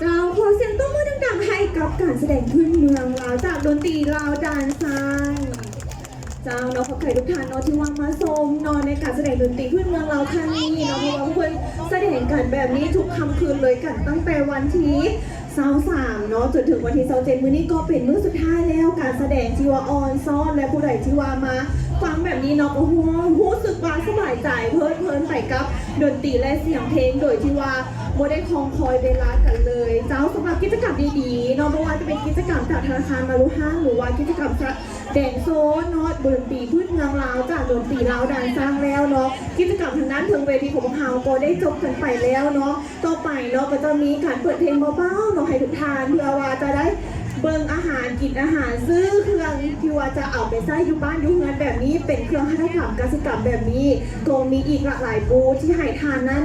เจ้าขอเสียงต้อนรับดังๆให้กับการแสดงพื้นเมืองลาวจากดนตรีลาวดานซายเจ้าเราขอใครทุกท่านเนาะที่ว่างมาชมเนาะในการแสดงดนตรีพื้นเมืองลาวครั้งนี้เนาะเพราะว่าเพื่อนแสดงกันแบบนี้ทุกค่ำคืนเลยกันตั้งแต่วันที่23เนาะจนถึงวันที่27มื้อนี้ก็เป็นมื้อสุดท้ายแล้วการแสดงที่ว่าออนซ้อนและผู้ใดที่ว่ามาฟังแบบนี้เนาะโอ้โหรู้สึกว่าสบายใจเพลินไปกับดนตรีและเสียงเพลงโดยที่ว่าโมได้คองคอยเวลากันเลยเจ้าสำหรับกิจกรรมดีๆเนาะไม่ว่าจะเป็นกิจกรรมจากธนาคารมารุห้างหรือว่ากิจกรรมแดนโซนเนาะดนตรีพื้นเมืองลาวจากดนตรีลาวดานสร้างแล้วเนาะกิจกรรมทางนั้นถึงเวทีของเฮาก็ได้จบกันไปแล้วเนาะต่อไปเนาะก็จะมีการเปิดเพลงเบาๆเนาะให้ทุกท่านเพื่อว่าจะได้เบิ่งอาหารกินอาหารซื้อเครื่องที่ว่าจะเอาไปใช้อยู่บ้านอยู่เงินแบบนี้เป็นเครื่องหัตถกรรมกสิกรรมแบบนี้ก็มีอีกหลากหลายบูธที่ให้ทานนั้น